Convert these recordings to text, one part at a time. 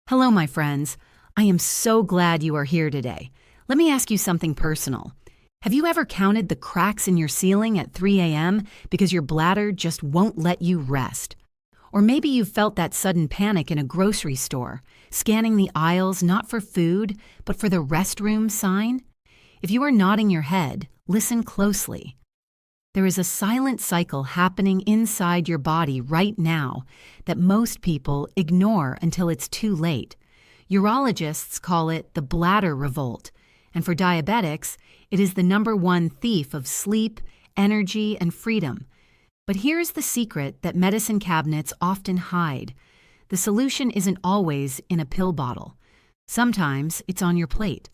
Hello, my friends. I am so glad you are here today. Let me ask you something personal. Have you ever counted the cracks in your ceiling at 3 a.m. because your bladder just won't let you rest? Or maybe you've felt that sudden panic in a grocery store, scanning the aisles not for food, but for the restroom sign? If you are nodding your head, listen closely. There is a silent cycle happening inside your body right now that most people ignore until it's too late. Urologists call it the bladder revolt, and for diabetics, it is the #1 thief of sleep, energy, and freedom. But here's the secret that medicine cabinets often hide. The solution isn't always in a pill bottle. Sometimes it's on your plate.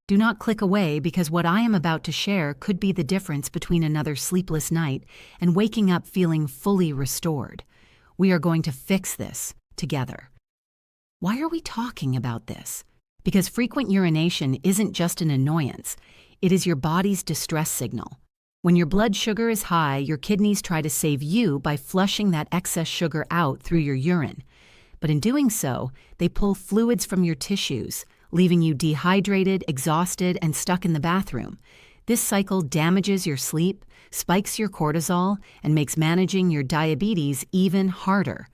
Do not click away because what I am about to share could be the difference between another sleepless night and waking up feeling fully restored. We are going to fix this together. Why are we talking about this? Because frequent urination isn't just an annoyance, it is your body's distress signal. When your blood sugar is high, your kidneys try to save you by flushing that excess sugar out through your urine. But in doing so, they pull fluids from your tissues, leaving you dehydrated, exhausted, and stuck in the bathroom. This cycle damages your sleep, spikes your cortisol, and makes managing your diabetes even harder.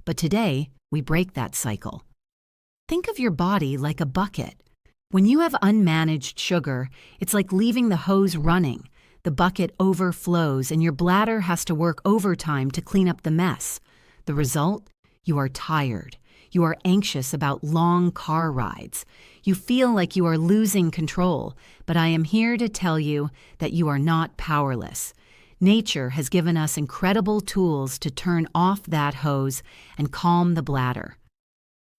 But today, we break that cycle. Think of your body like a bucket. When you have unmanaged sugar, it's like leaving the hose running. The bucket overflows, and your bladder has to work overtime to clean up the mess. The result? You are tired. You are anxious about long car rides. You feel like you are losing control, but I am here to tell you that you are not powerless. Nature has given us incredible tools to turn off that hose and calm the bladder.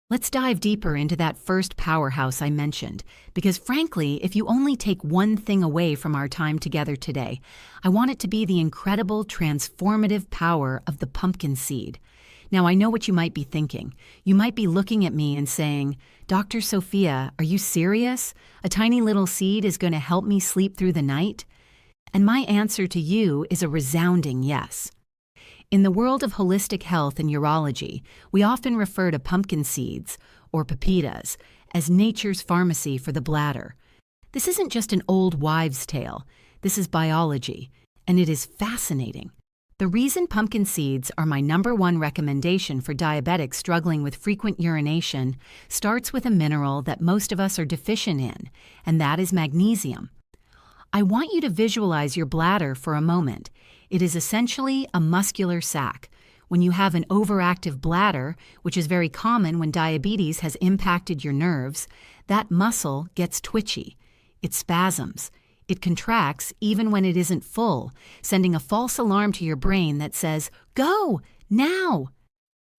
Let's dive deeper into that first powerhouse I mentioned, because frankly, if you only take one thing away from our time together today, I want it to be the incredible transformative power of the pumpkin seed. Now, I know what you might be thinking. You might be looking at me and saying, Dr. Sophia, are you serious? A tiny little seed is going to help me sleep through the night? And my answer to you is a resounding yes. In the world of holistic health and urology, we often refer to pumpkin seeds, or pepitas, as nature's pharmacy for the bladder. This isn't just an old wives' tale. This is biology, and it is fascinating. The reason pumpkin seeds are my #1 recommendation for diabetics struggling with frequent urination starts with a mineral that most of us are deficient in, and that is magnesium. I want you to visualize your bladder for a moment. It is essentially a muscular sac. When you have an overactive bladder, which is very common when diabetes has impacted your nerves, that muscle gets twitchy. It spasms. It contracts even when it isn't full, sending a false alarm to your brain that says, "Go, now!"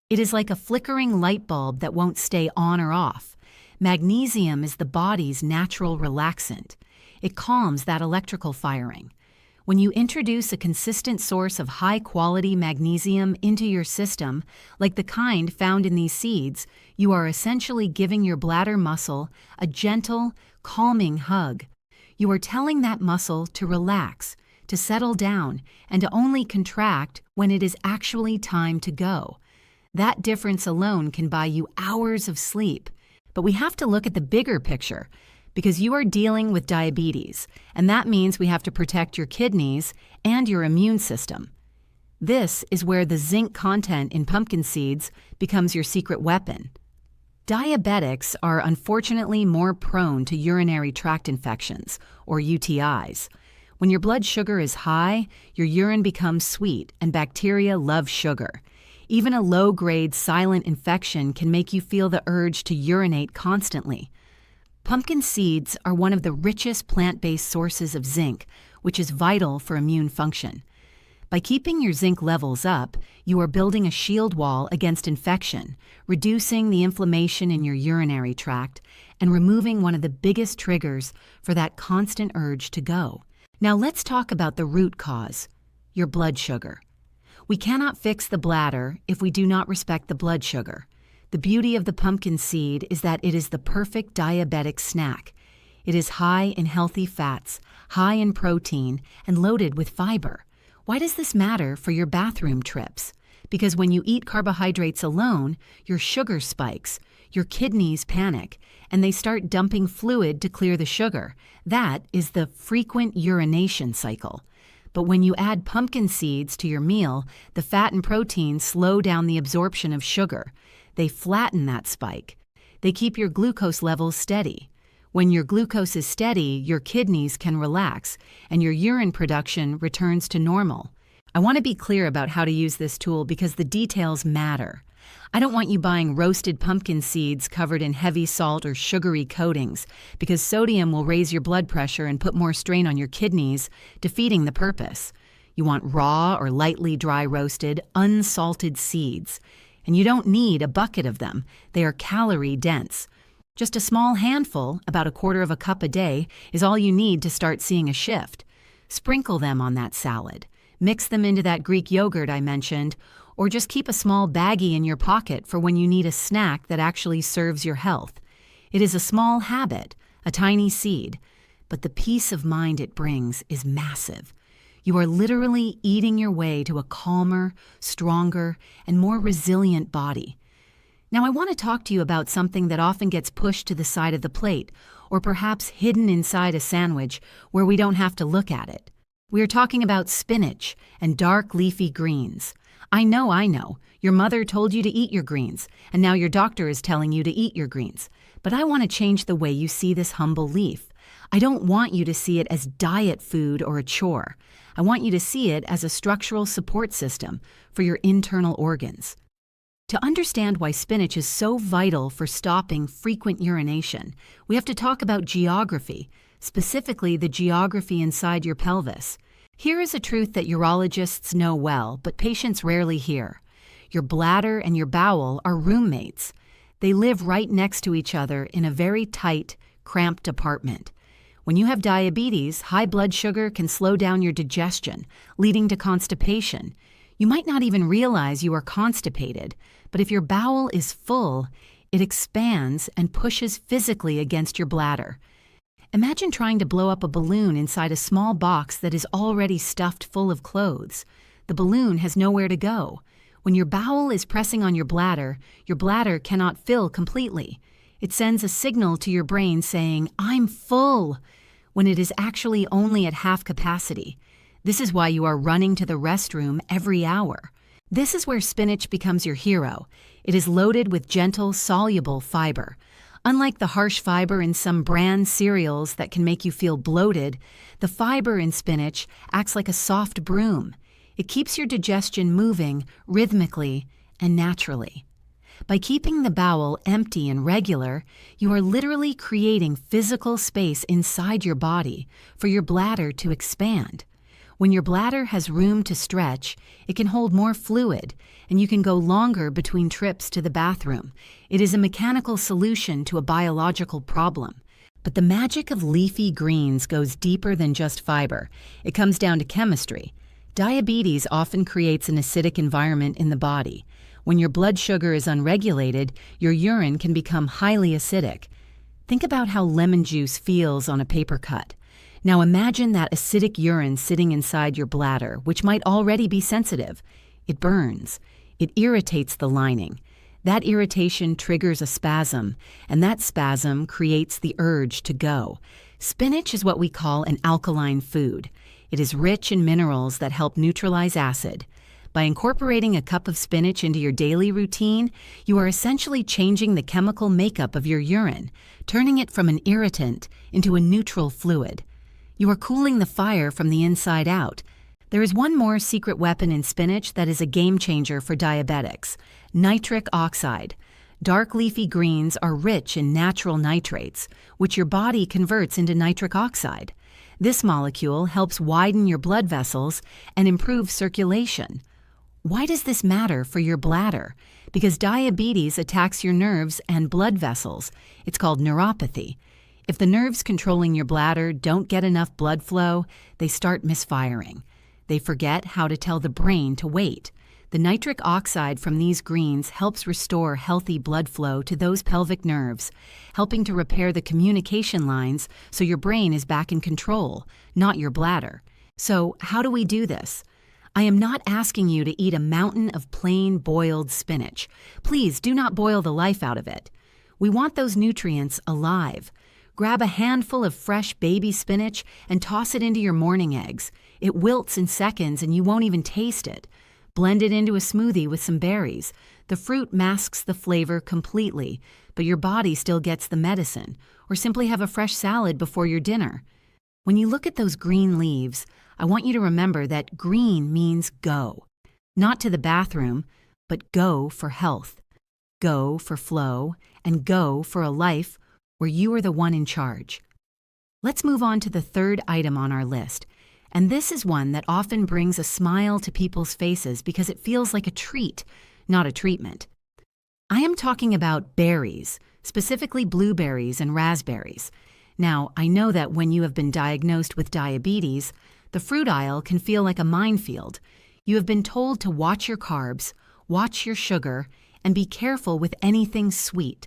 It is like a flickering light bulb that won't stay on or off. Magnesium is the body's natural relaxant. It calms that electrical firing. When you introduce a consistent source of high-quality magnesium into your system, like the kind found in these seeds, you are essentially giving your bladder muscle a gentle, calming hug. You are telling that muscle to relax, to settle down, and to only contract when it is actually time to go. That difference alone can buy you hours of sleep. But we have to look at the bigger picture, because you are dealing with diabetes, and that means we have to protect your kidneys and your immune system. This is where the zinc content in pumpkin seeds becomes your secret weapon. Diabetics are unfortunately more prone to urinary tract infections, or UTIs. When your blood sugar is high, your urine becomes sweet, and bacteria love sugar. Even a low-grade silent infection can make you feel the urge to urinate constantly. Pumpkin seeds are one of the richest plant-based sources of zinc, which is vital for immune function. By keeping your zinc levels up, you are building a shield wall against infection, reducing the inflammation in your urinary tract, and removing one of the biggest triggers for that constant urge to go. Now let's talk about the root cause, your blood sugar. We cannot fix the bladder if we do not respect the blood sugar. The beauty of the pumpkin seed is that it is the perfect diabetic snack. It is high in healthy fats, high in protein, and loaded with fiber. Why does this matter for your bathroom trips? Because when you eat carbohydrates alone, your sugar spikes. your kidneys panic, and they start dumping fluid to clear the sugar. That is the frequent urination cycle. But when you add pumpkin seeds to your meal, the fat and protein slow down the absorption of sugar. They flatten that spike. They keep your glucose levels steady. When your glucose is steady, your kidneys can relax, and your urine production returns to normal. I want to be clear about how to use this tool because the details matter. I don't want you buying roasted pumpkin seeds covered in heavy salt or sugary coatings, because sodium will raise your blood pressure and put more strain on your kidneys, defeating the purpose. You want raw or lightly dry roasted, unsalted seeds. And you don't need a bucket of them. They are calorie dense. Just a small handful, about 1/4 cup a day, is all you need to start seeing a shift. Sprinkle them on that salad. Mix them into that Greek yogurt I mentioned, or just keep a small baggie in your pocket for when you need a snack that actually serves your health. It is a small habit, a tiny seed, but the peace of mind it brings is massive. You are literally eating your way to a calmer, stronger, and more resilient body. Now, I want to talk to you about something that often gets pushed to the side of the plate, or perhaps hidden inside a sandwich where we don't have to look at it. We are talking about spinach and dark leafy greens. I know. Your mother told you to eat your greens, and now your doctor is telling you to eat your greens. But I want to change the way you see this humble leaf. I don't want you to see it as diet food or a chore. I want you to see it as a structural support system for your internal organs. To understand why spinach is so vital for stopping frequent urination, we have to talk about geography, specifically the geography inside your pelvis. Here is a truth that urologists know well, but patients rarely hear. Your bladder and your bowel are roommates. They live right next to each other in a very tight, cramped apartment. When you have diabetes, high blood sugar can slow down your digestion, leading to constipation. You might not even realize you are constipated, but if your bowel is full, it expands and pushes physically against your bladder. Imagine trying to blow up a balloon inside a small box that is already stuffed full of clothes. The balloon has nowhere to go. When your bowel is pressing on your bladder cannot fill completely. It sends a signal to your brain saying, "I'm full," when it is actually only at half capacity. This is why you are running to the restroom every hour. This is where spinach becomes your hero. It is loaded with gentle, soluble fiber. Unlike the harsh fiber in some brand cereals that can make you feel bloated, the fiber in spinach acts like a soft broom. It keeps your digestion moving rhythmically and naturally. By keeping the bowel empty and regular, you are literally creating physical space inside your body for your bladder to expand. When your bladder has room to stretch, it can hold more fluid, and you can go longer between trips to the bathroom. It is a mechanical solution to a biological problem. But the magic of leafy greens goes deeper than just fiber. It comes down to chemistry. Diabetes often creates an acidic environment in the body. When your blood sugar is unregulated, your urine can become highly acidic. Think about how lemon juice feels on a paper cut. Now imagine that acidic urine sitting inside your bladder, which might already be sensitive. It burns. It irritates the lining. That irritation triggers a spasm, and that spasm creates the urge to go. Spinach is what we call an alkaline food. It is rich in minerals that help neutralize acid. By incorporating a cup of spinach into your daily routine, you are essentially changing the chemical makeup of your urine, turning it from an irritant into a neutral fluid. You are cooling the fire from the inside out. There is one more secret weapon in spinach that is a game changer for diabetics: nitric oxide. Dark leafy greens are rich in natural nitrates, which your body converts into nitric oxide. This molecule helps widen your blood vessels and improve circulation. Why does this matter for your bladder? Because diabetes attacks your nerves and blood vessels. It's called neuropathy. If the nerves controlling your bladder don't get enough blood flow, they start misfiring. They forget how to tell the brain to wait. The nitric oxide from these greens helps restore healthy blood flow to those pelvic nerves, helping to repair the communication lines so your brain is back in control, not your bladder. So, how do we do this? I am not asking you to eat a mountain of plain boiled spinach. Please do not boil the life out of it. We want those nutrients alive. Grab a handful of fresh baby spinach and toss it into your morning eggs. It wilts in seconds and you won't even taste it. Blend it into a smoothie with some berries. The fruit masks the flavor completely, but your body still gets the medicine. Or simply have a fresh salad before your dinner. When you look at those green leaves, I want you to remember that green means go. Not to the bathroom, but go for health. Go for flow, and go for a life where you are the one in charge. Let's move on to the third item on our list, and this is one that often brings a smile to people's faces because it feels like a treat, not a treatment. I am talking about berries, specifically blueberries and raspberries. Now, I know that when you have been diagnosed with diabetes, the fruit aisle can feel like a minefield. You have been told to watch your carbs, watch your sugar, and be careful with anything sweet.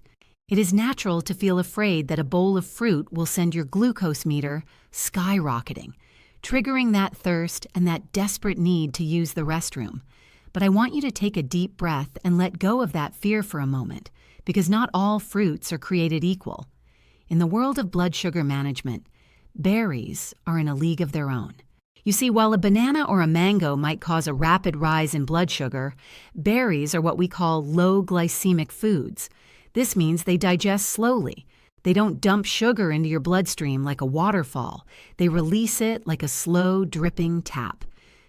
It is natural to feel afraid that a bowl of fruit will send your glucose meter skyrocketing, triggering that thirst and that desperate need to use the restroom. But I want you to take a deep breath and let go of that fear for a moment, because not all fruits are created equal. In the world of blood sugar management, berries are in a league of their own. You see, while a banana or a mango might cause a rapid rise in blood sugar, berries are what we call low glycemic foods. This means they digest slowly. They don't dump sugar into your bloodstream like a waterfall. They release it like a slow dripping tap.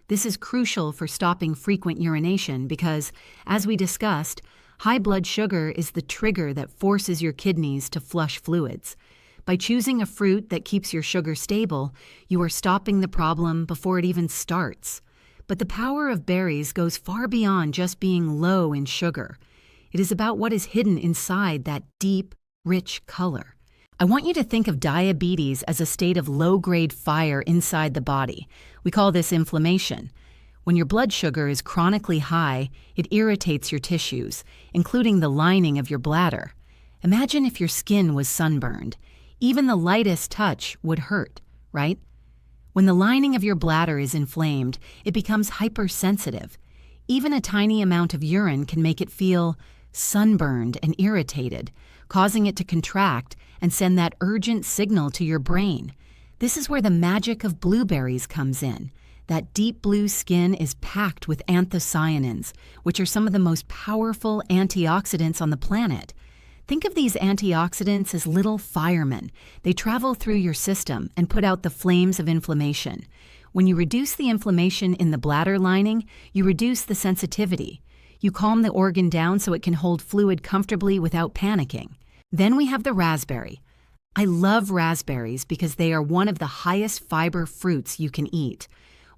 This is crucial for stopping frequent urination because, as we discussed, high blood sugar is the trigger that forces your kidneys to flush fluids. By choosing a fruit that keeps your sugar stable, you are stopping the problem before it even starts. But the power of berries goes far beyond just being low in sugar. It is about what is hidden inside that deep, rich color. I want you to think of diabetes as a state of low-grade fire inside the body. We call this inflammation. When your blood sugar is chronically high, it irritates your tissues, including the lining of your bladder. Imagine if your skin was sunburned. Even the lightest touch would hurt, right? When the lining of your bladder is inflamed, it becomes hypersensitive. Even a tiny amount of urine can make it feel sunburned and irritated, causing it to contract and send that urgent signal to your brain. This is where the magic of blueberries comes in. That deep blue skin is packed with anthocyanins, which are some of the most powerful antioxidants on the planet. Think of these antioxidants as little firemen. They travel through your system and put out the flames of inflammation. When you reduce the inflammation in the bladder lining, you reduce the sensitivity. You calm the organ down so it can hold fluid comfortably without panicking. Then we have the raspberry. I love raspberries because they are one of the highest fiber fruits you can eat.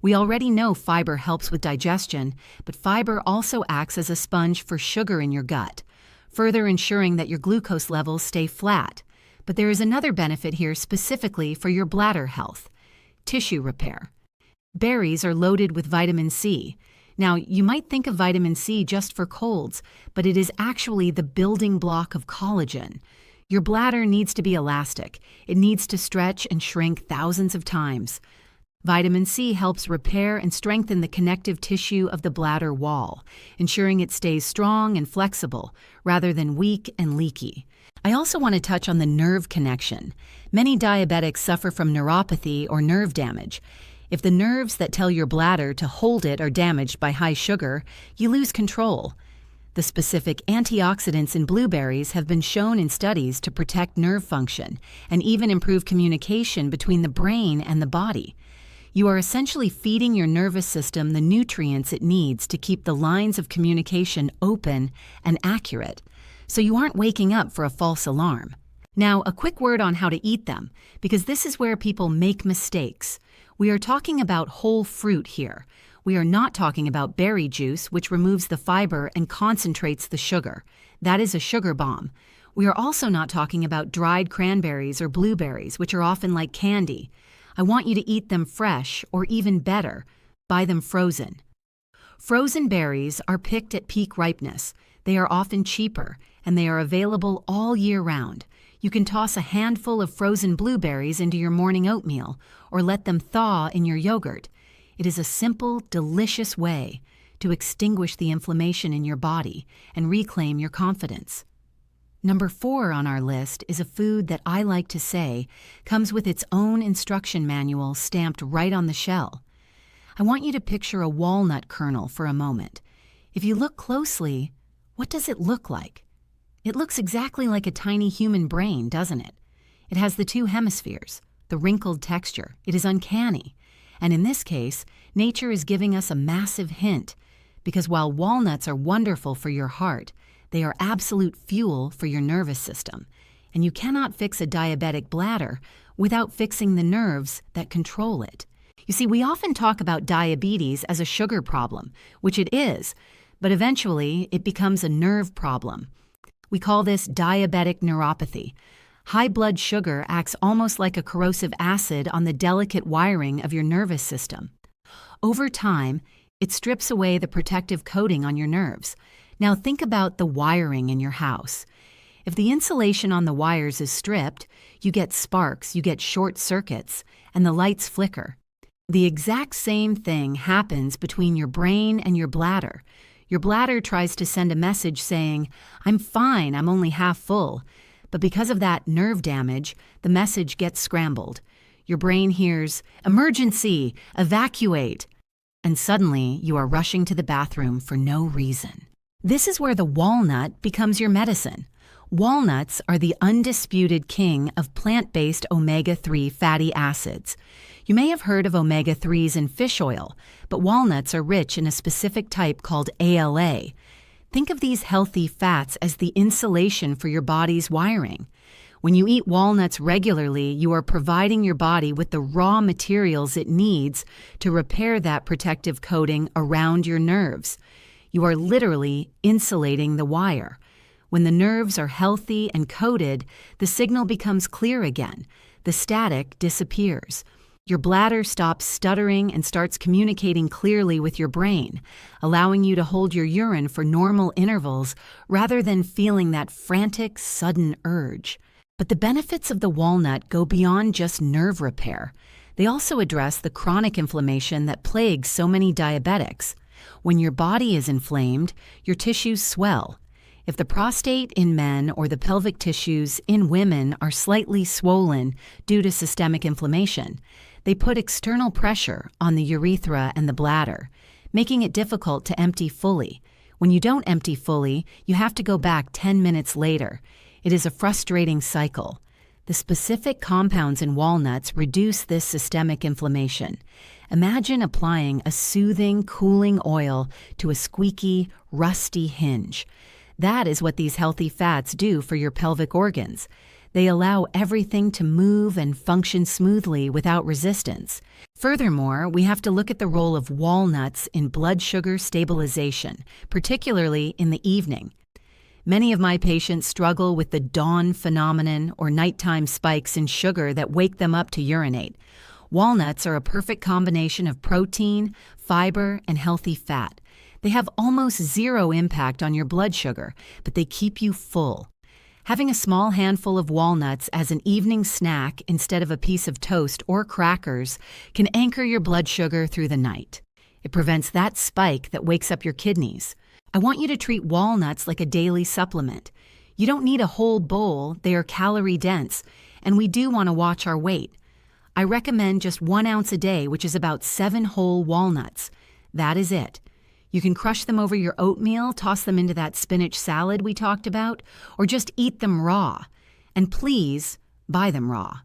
We already know fiber helps with digestion, but fiber also acts as a sponge for sugar in your gut, further ensuring that your glucose levels stay flat. But there is another benefit here specifically for your bladder health: tissue repair. Berries are loaded with vitamin C. Now, you might think of vitamin C just for colds, but it is actually the building block of collagen. Your bladder needs to be elastic. It needs to stretch and shrink thousands of times. Vitamin C helps repair and strengthen the connective tissue of the bladder wall, ensuring it stays strong and flexible, rather than weak and leaky. I also want to touch on the nerve connection. Many diabetics suffer from neuropathy or nerve damage. If the nerves that tell your bladder to hold it are damaged by high sugar, you lose control. The specific antioxidants in blueberries have been shown in studies to protect nerve function and even improve communication between the brain and the body. You are essentially feeding your nervous system the nutrients it needs to keep the lines of communication open and accurate, so you aren't waking up for a false alarm. Now, a quick word on how to eat them, because this is where people make mistakes. We are talking about whole fruit here. We are not talking about berry juice, which removes the fiber and concentrates the sugar. That is a sugar bomb. We are also not talking about dried cranberries or blueberries, which are often like candy. I want you to eat them fresh, or even better, buy them frozen. Frozen berries are picked at peak ripeness. They are often cheaper, and they are available all year round. You can toss a handful of frozen blueberries into your morning oatmeal, or let them thaw in your yogurt. It is a simple, delicious way to extinguish the inflammation in your body and reclaim your confidence. Number 4 on our list is a food that I like to say comes with its own instruction manual stamped right on the shell. I want you to picture a walnut kernel for a moment. If you look closely, what does it look like? It looks exactly like a tiny human brain, doesn't it? It has the 2 hemispheres, the wrinkled texture. It is uncanny. And in this case, nature is giving us a massive hint, because while walnuts are wonderful for your heart, they are absolute fuel for your nervous system. And you cannot fix a diabetic bladder without fixing the nerves that control it. You see, we often talk about diabetes as a sugar problem, which it is, but eventually it becomes a nerve problem. We call this diabetic neuropathy. High blood sugar acts almost like a corrosive acid on the delicate wiring of your nervous system. Over time, it strips away the protective coating on your nerves. Now think about the wiring in your house. If the insulation on the wires is stripped, you get sparks, you get short circuits, and the lights flicker. The exact same thing happens between your brain and your bladder. Your bladder tries to send a message saying, "I'm fine, I'm only half full." But because of that nerve damage, the message gets scrambled. Your brain hears, "Emergency! Evacuate!" And suddenly you are rushing to the bathroom for no reason. This is where the walnut becomes your medicine. Walnuts are the undisputed king of plant-based omega-3 fatty acids. You may have heard of omega-3s in fish oil, but walnuts are rich in a specific type called ALA. Think of these healthy fats as the insulation for your body's wiring. When you eat walnuts regularly, you are providing your body with the raw materials it needs to repair that protective coating around your nerves. You are literally insulating the wire. When the nerves are healthy and coated, the signal becomes clear again. The static disappears. Your bladder stops stuttering and starts communicating clearly with your brain, allowing you to hold your urine for normal intervals rather than feeling that frantic, sudden urge. But the benefits of the walnut go beyond just nerve repair. They also address the chronic inflammation that plagues so many diabetics. When your body is inflamed, your tissues swell. If the prostate in men or the pelvic tissues in women are slightly swollen due to systemic inflammation, they put external pressure on the urethra and the bladder, making it difficult to empty fully. When you don't empty fully, you have to go back 10 minutes later. It is a frustrating cycle. The specific compounds in walnuts reduce this systemic inflammation. Imagine applying a soothing, cooling oil to a squeaky, rusty hinge. That is what these healthy fats do for your pelvic organs. They allow everything to move and function smoothly without resistance. Furthermore, we have to look at the role of walnuts in blood sugar stabilization, particularly in the evening. Many of my patients struggle with the dawn phenomenon or nighttime spikes in sugar that wake them up to urinate. Walnuts are a perfect combination of protein, fiber, and healthy fat. They have almost zero impact on your blood sugar, but they keep you full. Having a small handful of walnuts as an evening snack instead of a piece of toast or crackers can anchor your blood sugar through the night. It prevents that spike that wakes up your kidneys. I want you to treat walnuts like a daily supplement. You don't need a whole bowl, they are calorie dense, and we do want to watch our weight. I recommend just 1 ounce a day, which is about 7 whole walnuts. That is it. You can crush them over your oatmeal, toss them into that spinach salad we talked about, or just eat them raw. And please, buy them raw.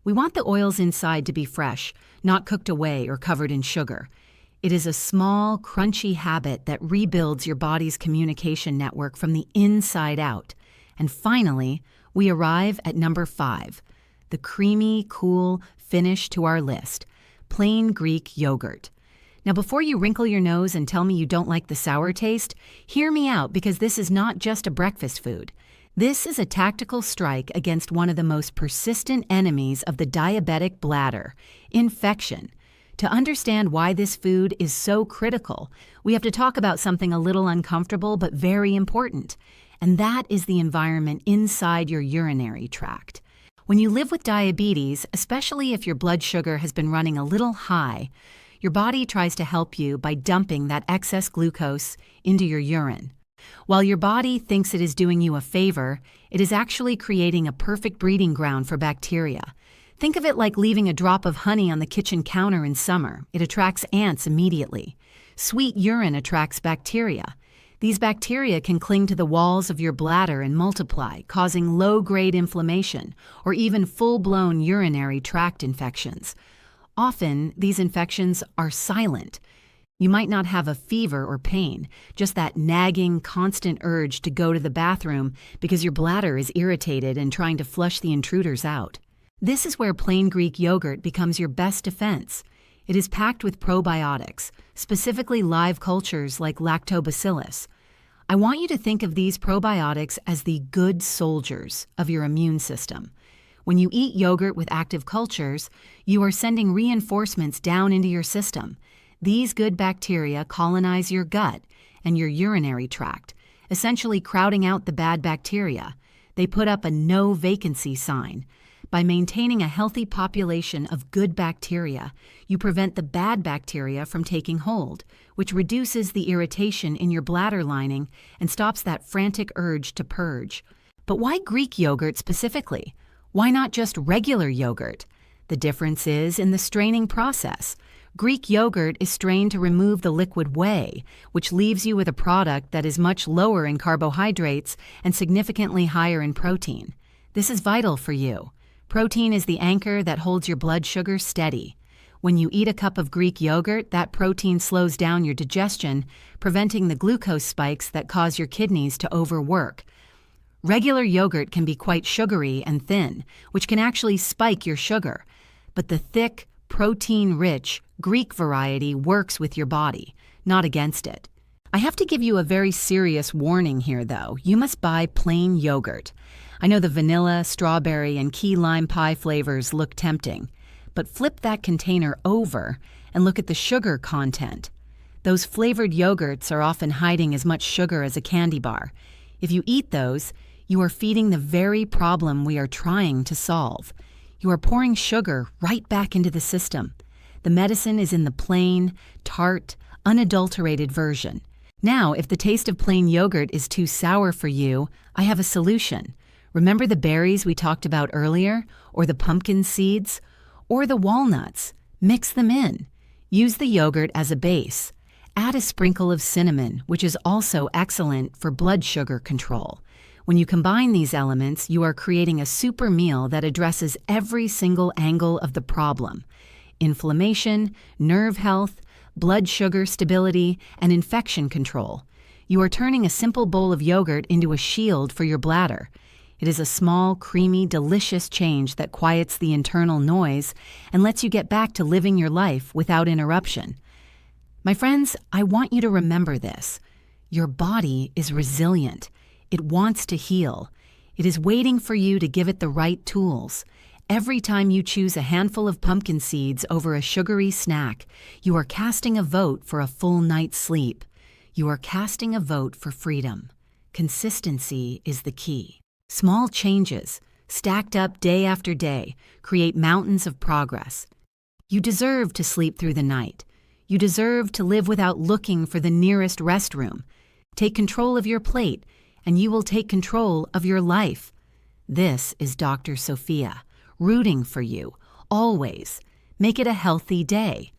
We want the oils inside to be fresh, not cooked away or covered in sugar. It is a small, crunchy habit that rebuilds your body's communication network from the inside out. And finally, we arrive at number 5, the creamy, cool finish to our list, plain Greek yogurt. Now, before you wrinkle your nose and tell me you don't like the sour taste, hear me out because this is not just a breakfast food. This is a tactical strike against one of the most persistent enemies of the diabetic bladder, infection. To understand why this food is so critical, we have to talk about something a little uncomfortable but very important, and that is the environment inside your urinary tract. When you live with diabetes, especially if your blood sugar has been running a little high, your body tries to help you by dumping that excess glucose into your urine. While your body thinks it is doing you a favor, it is actually creating a perfect breeding ground for bacteria. Think of it like leaving a drop of honey on the kitchen counter in summer. It attracts ants immediately. Sweet urine attracts bacteria. These bacteria can cling to the walls of your bladder and multiply, causing low-grade inflammation or even full-blown urinary tract infections. Often, these infections are silent. You might not have a fever or pain, just that nagging, constant urge to go to the bathroom because your bladder is irritated and trying to flush the intruders out. This is where plain Greek yogurt becomes your best defense. It is packed with probiotics, specifically live cultures like lactobacillus. I want you to think of these probiotics as the good soldiers of your immune system. When you eat yogurt with active cultures, you are sending reinforcements down into your system. These good bacteria colonize your gut and your urinary tract, essentially crowding out the bad bacteria. They put up a no vacancy sign. By maintaining a healthy population of good bacteria, you prevent the bad bacteria from taking hold, which reduces the irritation in your bladder lining and stops that frantic urge to purge. But why Greek yogurt specifically? Why not just regular yogurt? The difference is in the straining process. Greek yogurt is strained to remove the liquid whey, which leaves you with a product that is much lower in carbohydrates and significantly higher in protein. This is vital for you. Protein is the anchor that holds your blood sugar steady. When you eat a cup of Greek yogurt, that protein slows down your digestion, preventing the glucose spikes that cause your kidneys to overwork. Regular yogurt can be quite sugary and thin, which can actually spike your sugar. But the thick, protein-rich Greek variety works with your body, not against it. I have to give you a very serious warning here, though. You must buy plain yogurt. I know the vanilla, strawberry, and key lime pie flavors look tempting, but flip that container over and look at the sugar content. Those flavored yogurts are often hiding as much sugar as a candy bar. If you eat those, you are feeding the very problem we are trying to solve. You are pouring sugar right back into the system. The medicine is in the plain, tart, unadulterated version. Now, if the taste of plain yogurt is too sour for you, I have a solution. Remember the berries we talked about earlier, or the pumpkin seeds, or the walnuts? Mix them in. Use the yogurt as a base. Add a sprinkle of cinnamon, which is also excellent for blood sugar control. When you combine these elements, you are creating a super meal that addresses every single angle of the problem: inflammation, nerve health, blood sugar stability, and infection control. You are turning a simple bowl of yogurt into a shield for your bladder. It is a small, creamy, delicious change that quiets the internal noise and lets you get back to living your life without interruption. My friends, I want you to remember this. Your body is resilient. It wants to heal. It is waiting for you to give it the right tools. Every time you choose a handful of pumpkin seeds over a sugary snack, you are casting a vote for a full night's sleep. You are casting a vote for freedom. Consistency is the key. Small changes, stacked up day after day, create mountains of progress. You deserve to sleep through the night. You deserve to live without looking for the nearest restroom. Take control of your plate, and you will take control of your life. This is Dr. Sophia, rooting for you, always. Make it a healthy day.